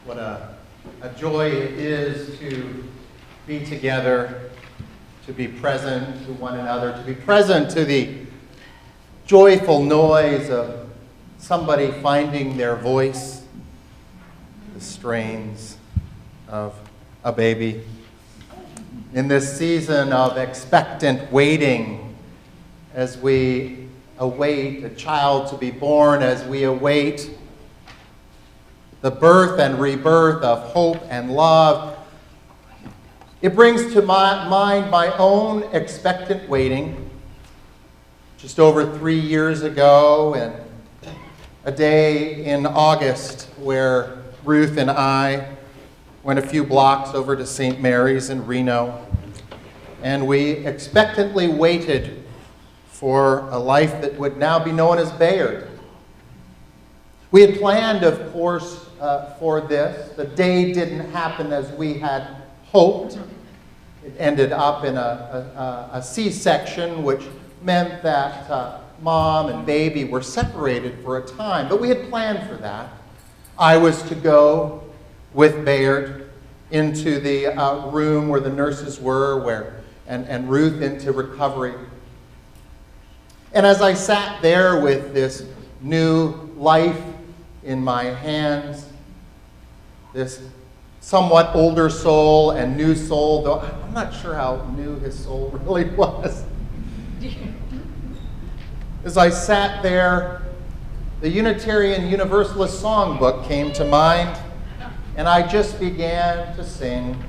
What a joy it is to be together, to be present to one another, to be present to the joyful noise of somebody finding their voice, the strains of a baby. In this season of expectant waiting, as we await a child to be born, as we await the birth and rebirth of hope and love, it brings to my mind my own expectant waiting. Just over 3 years ago, and a day in August where Ruth and I went a few blocks over to St. Mary's in Reno, and we expectantly waited for a life that would now be known as Bayard. We had planned, of course, for this. The day didn't happen as we had hoped. It ended up in a C-section, which meant that mom and baby were separated for a time. But we had planned for that. I was to go with Bayard into the room where the nurses were, and Ruth into recovery. And as I sat there with this new life in my hands, this somewhat older soul and new soul, though I'm not sure how new his soul really was. As I sat there, the Unitarian Universalist songbook came to mind, and I just began to sing,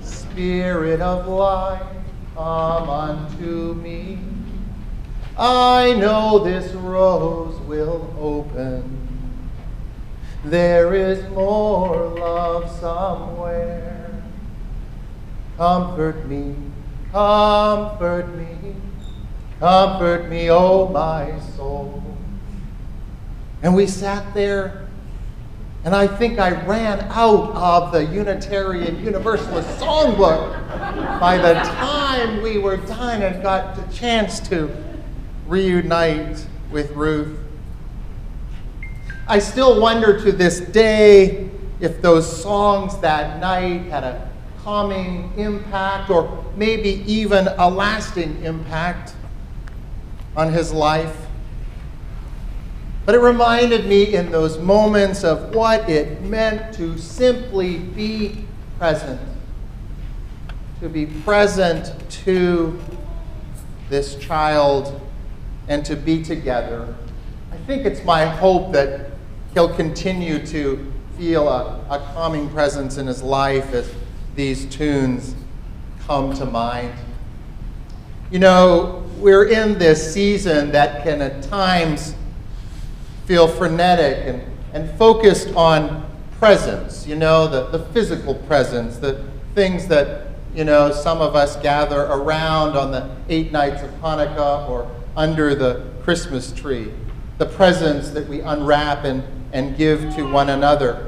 "Spirit of life, come unto me. I know this rose will open. There is more love somewhere. Comfort me, comfort me, comfort me, oh my soul." And we sat there, and I think I ran out of the Unitarian Universalist songbook by the time we were done and got the chance to reunite with Ruth. I still wonder to this day if those songs that night had a calming impact or maybe even a lasting impact on his life. But it reminded me in those moments of what it meant to simply be present, to be present to this child and to be together. I think it's my hope that he'll continue to feel a calming presence in his life as these tunes come to mind. You know, we're in this season that can at times feel frenetic and focused on presence, you know, the physical presence, the things that, you know, some of us gather around on the 8 nights of Hanukkah or under the Christmas tree, the presents that we unwrap and give to one another.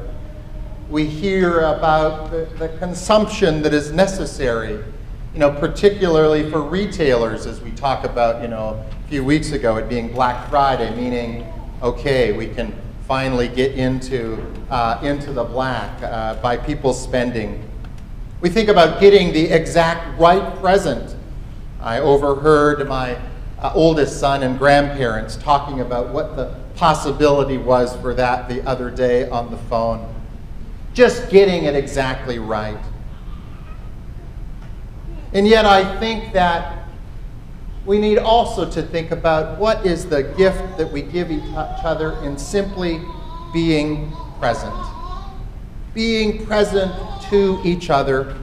We hear about the consumption that is necessary, you know, particularly for retailers, as we talked about, you know, a few weeks ago, it being Black Friday, meaning, okay, we can finally get into the black by people spending. We think about getting the exact right present. I overheard my oldest son and grandparents talking about what the possibility was for that the other day on the phone. Just getting it exactly right. And yet I think that we need also to think about what is the gift that we give each other in simply being present. Being present to each other.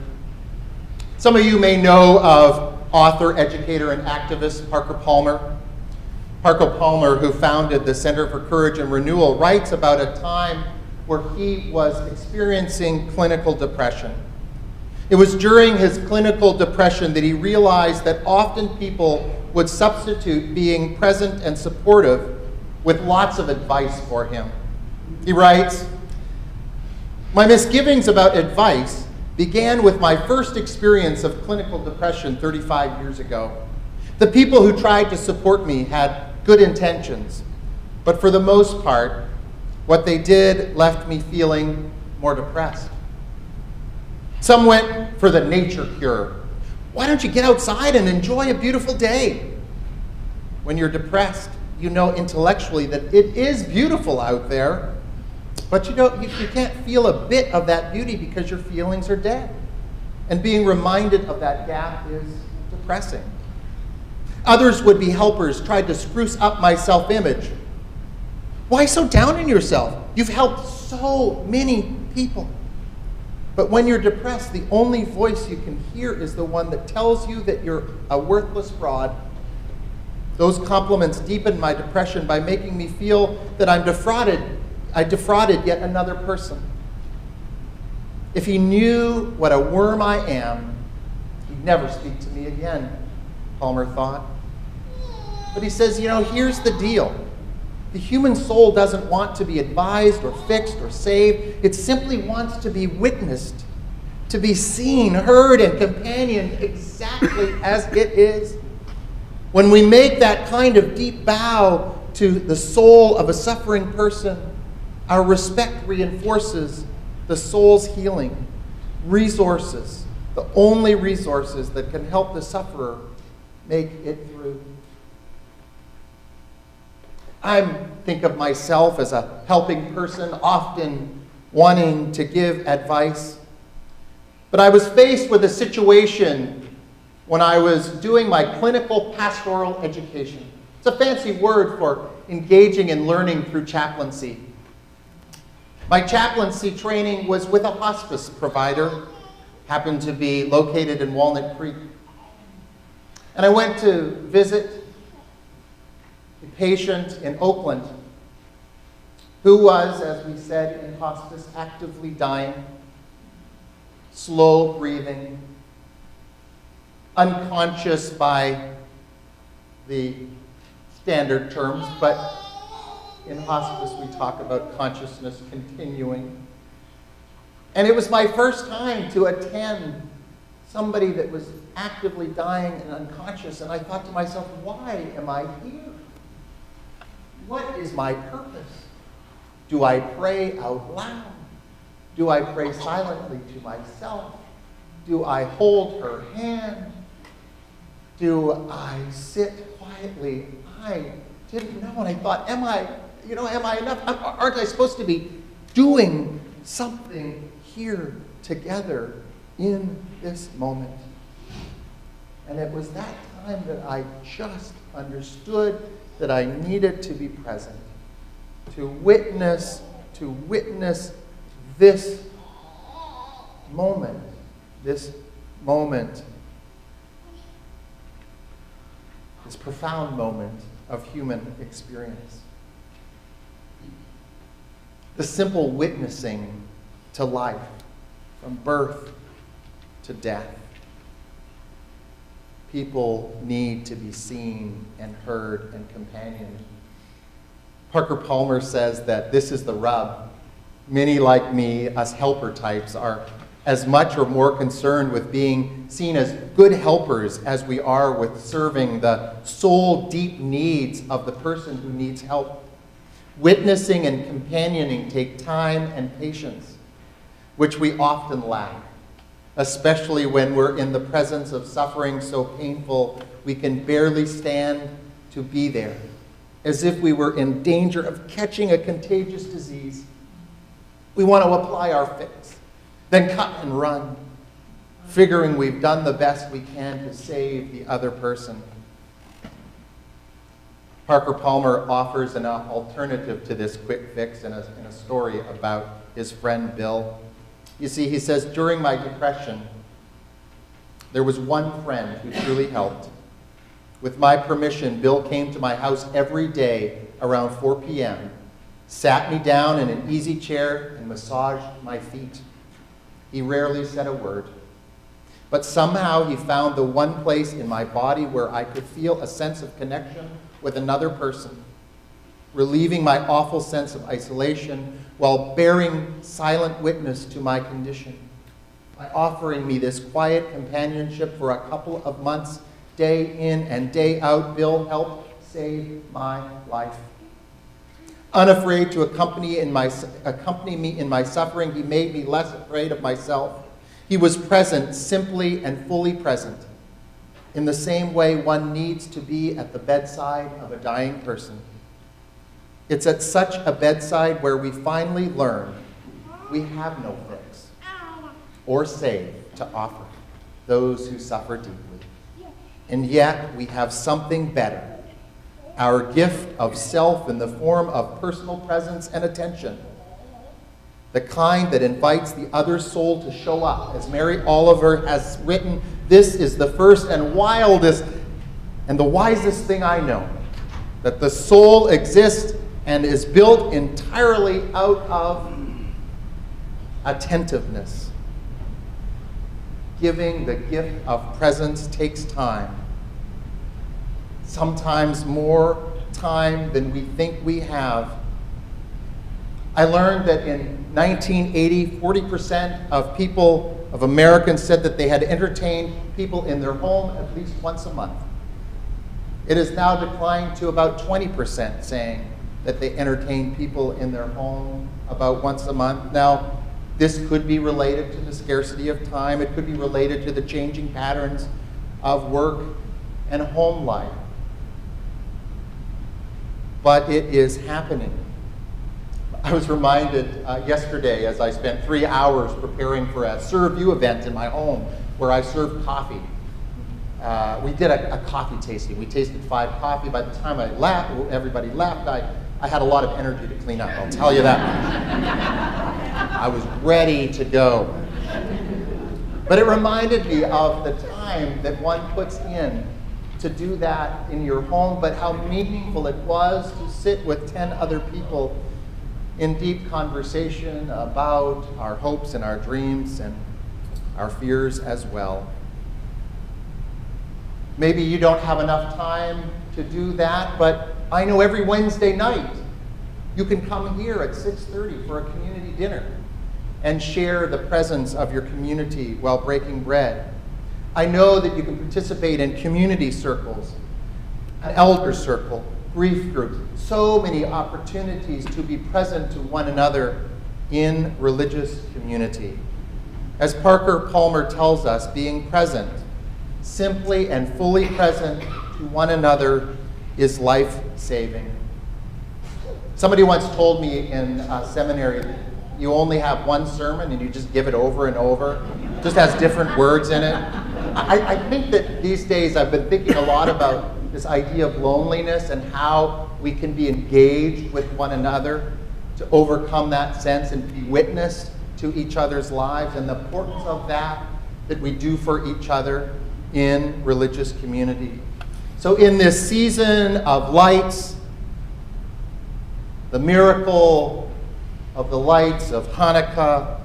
Some of you may know of author, educator, and activist Parker Palmer. Parker Palmer, who founded the Center for Courage and Renewal, writes about a time where he was experiencing clinical depression. It was during his clinical depression that he realized that often people would substitute being present and supportive with lots of advice for him. He writes, "My misgivings about advice began with my first experience of clinical depression 35 years ago. The people who tried to support me had good intentions, but for the most part, what they did left me feeling more depressed. Some went for the nature cure. Why don't you get outside and enjoy a beautiful day? When you're depressed, you know intellectually that it is beautiful out there, but you can't feel a bit of that beauty because your feelings are dead. And being reminded of that gap is depressing. Others would-be helpers tried to spruce up my self-image. Why so down on yourself? You've helped so many people. But when you're depressed, the only voice you can hear is the one that tells you that you're a worthless fraud. Those compliments deepened my depression by making me feel that I defrauded yet another person. If he knew what a worm I am, he'd never speak to me again, Palmer thought. But he says, here's the deal. The human soul doesn't want to be advised or fixed or saved. It simply wants to be witnessed, to be seen, heard, and companioned exactly as it is. When we make that kind of deep bow to the soul of a suffering person, our respect reinforces the soul's healing. Resources, the only resources that can help the sufferer make it through. I think of myself as a helping person, often wanting to give advice. But I was faced with a situation when I was doing my clinical pastoral education. It's a fancy word for engaging in learning through chaplaincy. My chaplaincy training was with a hospice provider, happened to be located in Walnut Creek. And I went to visit a patient in Oakland who was, as we said in hospice, actively dying, slow breathing, unconscious by the standard terms, but in hospice we talk about consciousness continuing. And it was my first time to attend somebody that was actively dying and unconscious, and I thought to myself, why am I here? What is my purpose? Do I pray out loud? Do I pray silently to myself? Do I hold her hand? Do I sit quietly? I didn't know, and I thought, am I enough? Aren't I supposed to be doing something here together in this moment? And it was that time that I just understood that I needed to be present, to witness this moment, this profound moment of human experience. The simple witnessing to life, from birth to death. People need to be seen and heard and companioned. Parker Palmer says that this is the rub. Many like me, us helper types, are as much or more concerned with being seen as good helpers as we are with serving the soul deep needs of the person who needs help. Witnessing and companioning take time and patience, which we often lack, especially when we're in the presence of suffering so painful we can barely stand to be there, as if we were in danger of catching a contagious disease. We want to apply our fix, then cut and run, figuring we've done the best we can to save the other person. Parker Palmer offers an alternative to this quick fix in a story about his friend Bill. You see, he says, during my depression, there was one friend who truly helped. With my permission, Bill came to my house every day around 4 p.m., sat me down in an easy chair, and massaged my feet. He rarely said a word, but somehow he found the one place in my body where I could feel a sense of connection with another person, relieving my awful sense of isolation while bearing silent witness to my condition. By offering me this quiet companionship for a couple of months, day in and day out, Bill helped save my life. Unafraid to accompany me in my suffering, he made me less afraid of myself. He was present, simply and fully present, in the same way one needs to be at the bedside of a dying person. It's at such a bedside where we finally learn we have no fix or save to offer those who suffer deeply. And yet we have something better, our gift of self in the form of personal presence and attention, the kind that invites the other soul to show up. As Mary Oliver has written, this is the first and wildest and the wisest thing I know, that the soul exists and is built entirely out of attentiveness. Giving the gift of presence takes time. Sometimes more time than we think we have. I learned that in 1980, 40% of Americans said that they had entertained people in their home at least once a month. It has now declined to about 20% saying that they entertain people in their home about once a month. Now, this could be related to the scarcity of time. It could be related to the changing patterns of work and home life. But it is happening. I was reminded yesterday as I spent 3 hours preparing for a Serve You event in my home where I served coffee. We did a coffee tasting. We tasted 5 coffee. By the time everybody left, I had a lot of energy to clean up, I'll tell you that much. I was ready to go. But it reminded me of the time that one puts in to do that in your home, but how meaningful it was to sit with 10 other people in deep conversation about our hopes and our dreams and our fears as well. Maybe you don't have enough time to do that, but I know every Wednesday night you can come here at 6:30 for a community dinner and share the presence of your community while breaking bread. I know that you can participate in community circles, an elder circle, grief groups, so many opportunities to be present to one another in religious community. As Parker Palmer tells us, being present, simply and fully present to one another, is life-saving. Somebody once told me in seminary that you only have one sermon and you just give it over and over. It just has different words in it. I think that these days I've been thinking a lot about this idea of loneliness and how we can be engaged with one another to overcome that sense and be witness to each other's lives, and the importance of that we do for each other in religious community. So in this season of lights, the miracle of the lights of Hanukkah,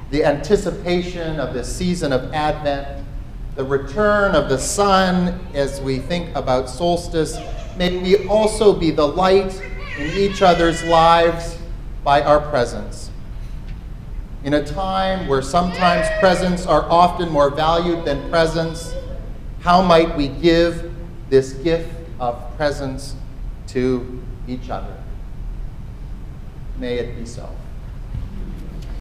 the anticipation of this season of Advent, the return of the sun as we think about solstice, may we also be the light in each other's lives by our presence. In a time where sometimes presents are often more valued than presents, how might we give this gift of presence to each other? May it be so.